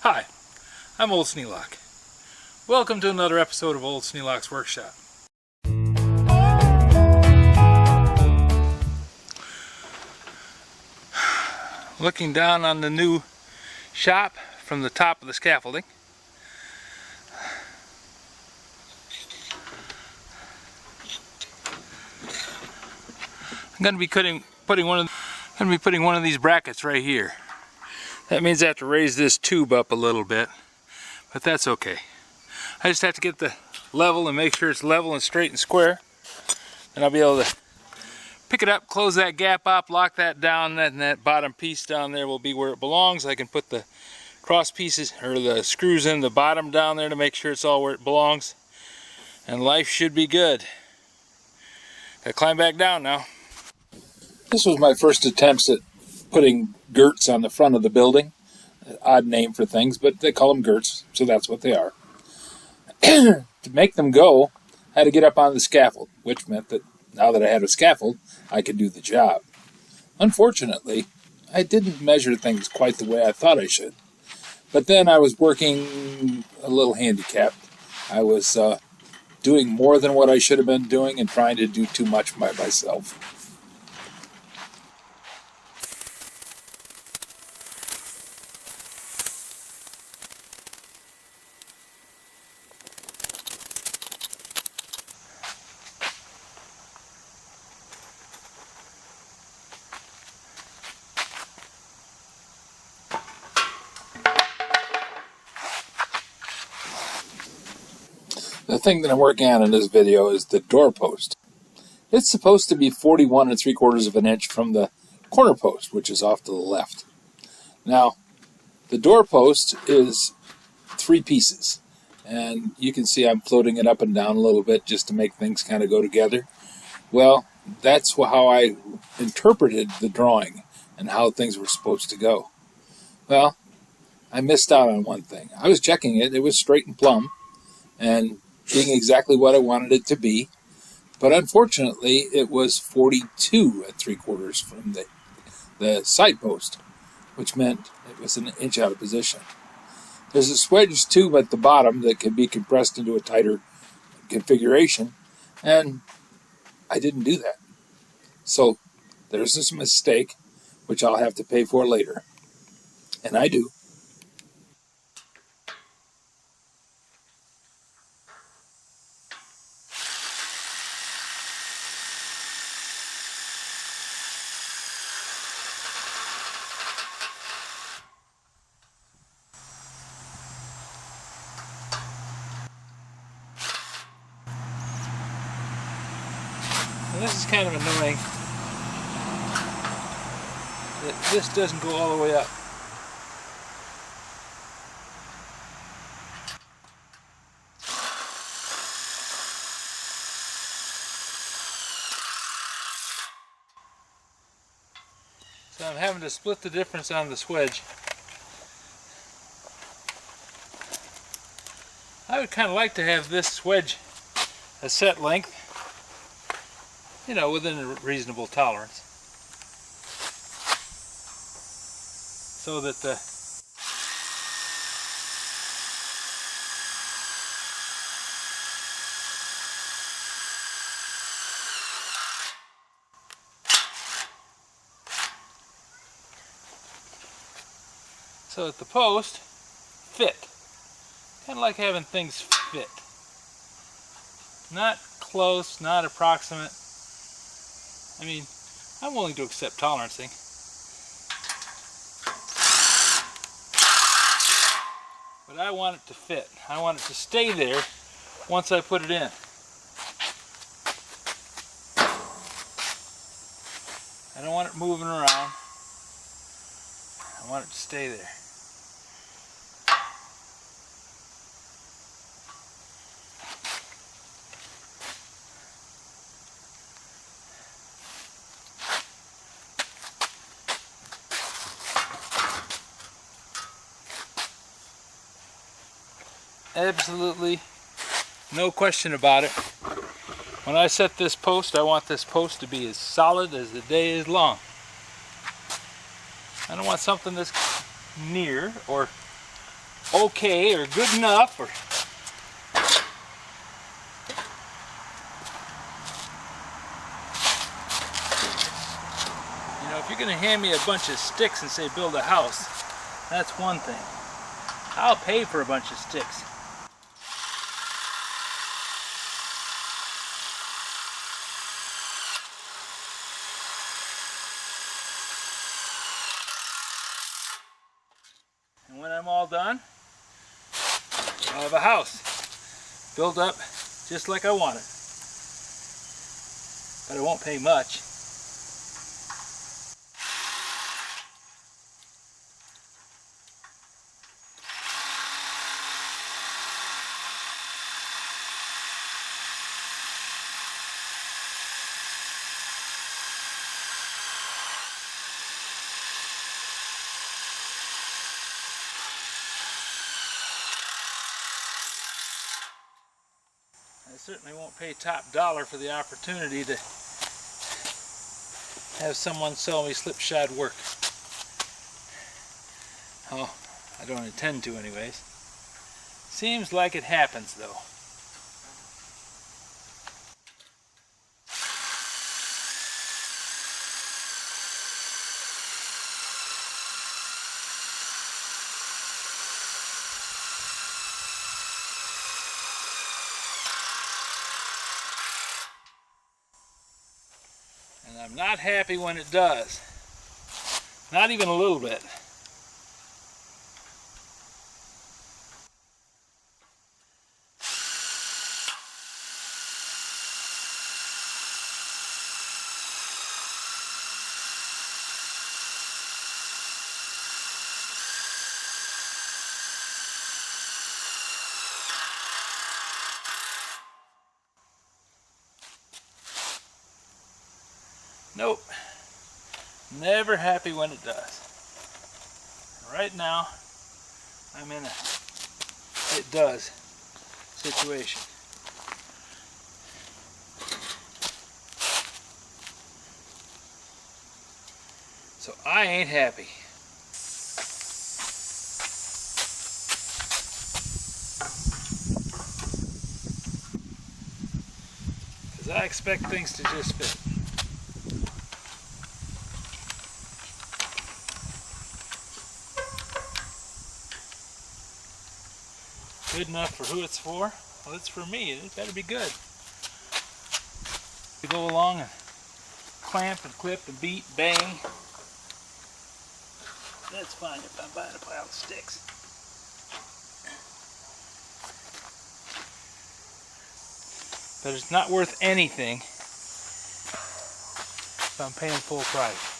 Hi, I'm Old Sneelock. Welcome to another episode of Old Sneelock's Workshop. Looking down on the new shop from the top of the scaffolding. I'm going to be putting one of these brackets right here. That means I have to raise this tube up a little bit, but that's okay. I just have to get the level and make sure it's level and straight and square, and I'll be able to pick it up, close that gap up, lock that down, and that bottom piece down there will be where it belongs. I can put the cross pieces or the screws in the bottom down there to make sure it's all where it belongs, and life should be good. Gotta climb back down now. This was my first attempts at putting girts on the front of the building. Odd name for things, but they call them girts, so that's what they are. To make them go, I had to get up on the scaffold, which meant that now that I had a scaffold, I could do the job. Unfortunately, I didn't measure things quite the way I thought I should. But then I was working a little handicapped. I was doing more than what I should have been doing and trying to do too much by myself. The thing that I'm working on in this video is the door post. It's supposed to be 41 3/4 of an inch from the corner post, which is off to the left. Now, the door post is 3 pieces, and you can see I'm floating it up and down a little bit just to make things kind of go together. Well, that's how I interpreted the drawing and how things were supposed to go. Well, I missed out on one thing. I was checking it. It was straight and plumb, and being exactly what I wanted it to be, but unfortunately it was 42 3/4 from the side post, which meant it was an inch out of position. There's a swedge tube at the bottom that can be compressed into a tighter configuration, and I didn't do that. So there's this mistake, which I'll have to pay for later, and I do. And this is kind of annoying that this doesn't go all the way up. So I'm having to split the difference on the swedge. I would kind of like to have this swedge a set length, you know, within a reasonable tolerance, so that the post fit. Kind of like having things fit. Not close, not approximate. I mean, I'm willing to accept tolerancing. But I want it to fit. I want it to stay there once I put it in. I don't want it moving around. I want it to stay there. Absolutely no question about it. When I set this post, I want this post to be as solid as the day is long. I don't want something that's near or okay or good enough, or you know, if you're gonna hand me a bunch of sticks and say build a house, that's one thing. I'll pay for a bunch of sticks. And when I'm all done, I'll have a house built up just like I want it. But I won't pay much. I certainly won't pay top dollar for the opportunity to have someone sell me slipshod work. Oh, I don't intend to anyways. Seems like it happens though. And I'm not happy when it does. Not even a little bit. Nope. Never happy when it does. Right now, I'm in a it does situation. So I ain't happy. Because I expect things to just fit. Good enough for who it's for? Well, it's for me. It better be good. To go along and clamp and clip and beat, bang. That's fine if I'm buying a pile of sticks. But it's not worth anything if I'm paying full price.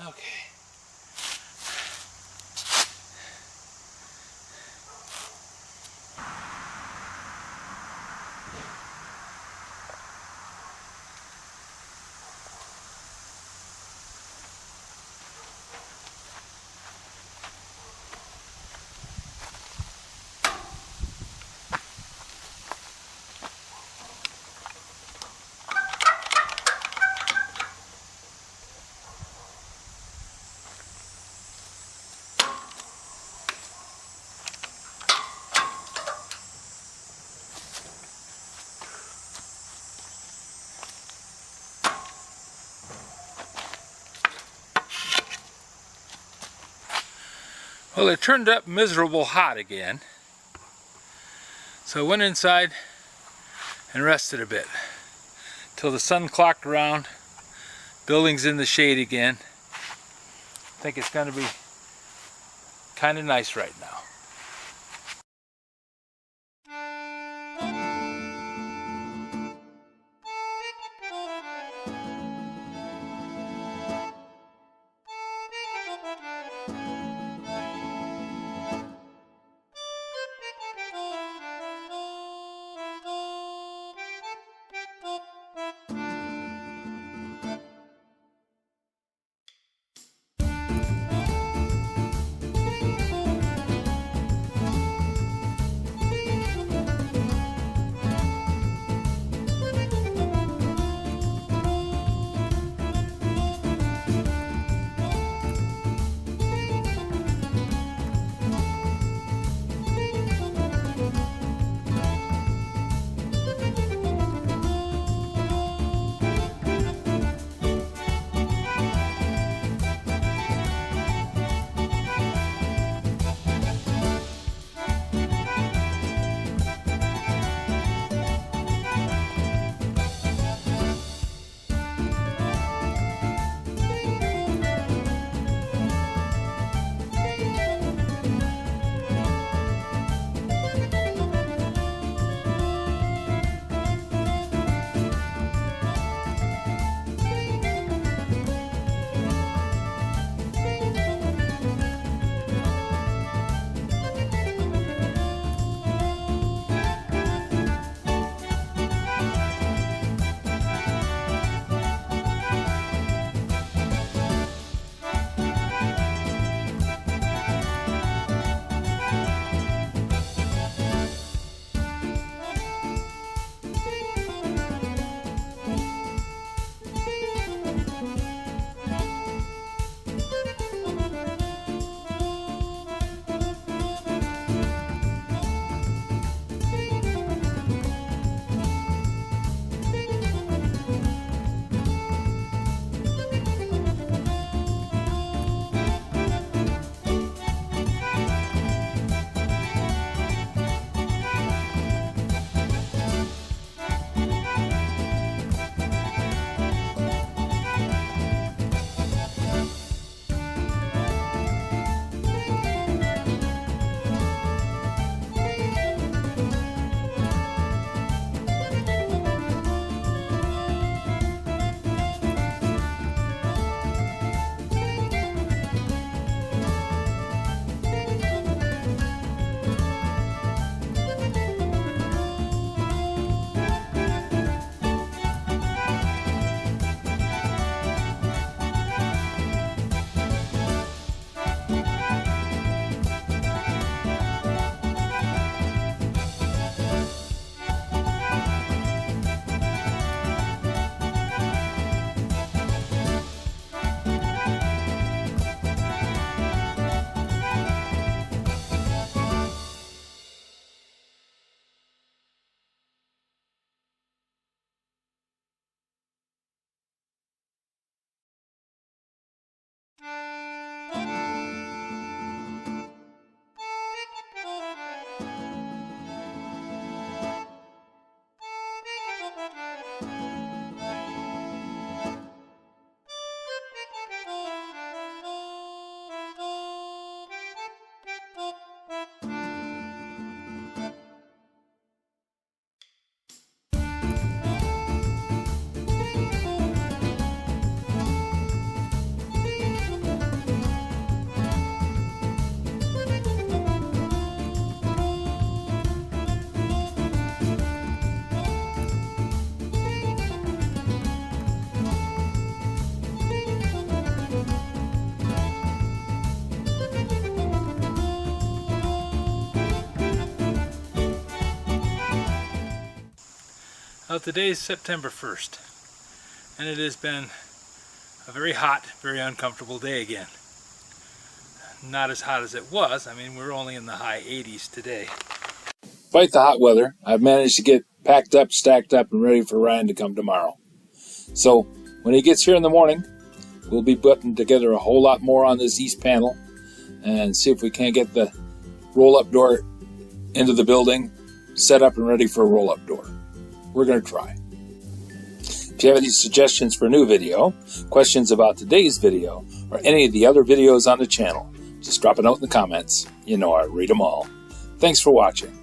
Okay. Well, it turned up miserable hot again. So I went inside and rested a bit. till the sun clocked around. Building's in the shade again. I think it's going to be kind of nice right now. Well, today's September 1st, and it has been a very hot, very uncomfortable day again. Not as hot as it was. I mean, we're only in the high 80s today. Despite the hot weather, I've managed to get packed up, stacked up, and ready for Ryan to come tomorrow. So, when he gets here in the morning, we'll be putting together a whole lot more on this east panel and see if we can't get the roll-up door into the building set up and ready for a roll-up door. We're going to try. If you have any suggestions for a new video, questions about today's video, or any of the other videos on the channel, just drop a note in the comments. You know I read them all. Thanks for watching.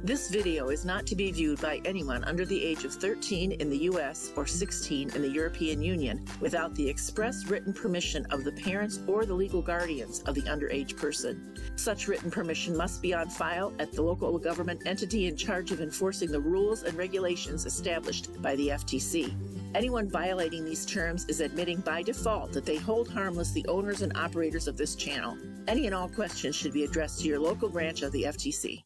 This video is not to be viewed by anyone under the age of 13 in the U.S. or 16 in the European Union without the express written permission of the parents or the legal guardians of the underage person. Such written permission must be on file at the local government entity in charge of enforcing the rules and regulations established by the FTC. Anyone violating these terms is admitting by default that they hold harmless the owners and operators of this channel. Any and all questions should be addressed to your local branch of the FTC.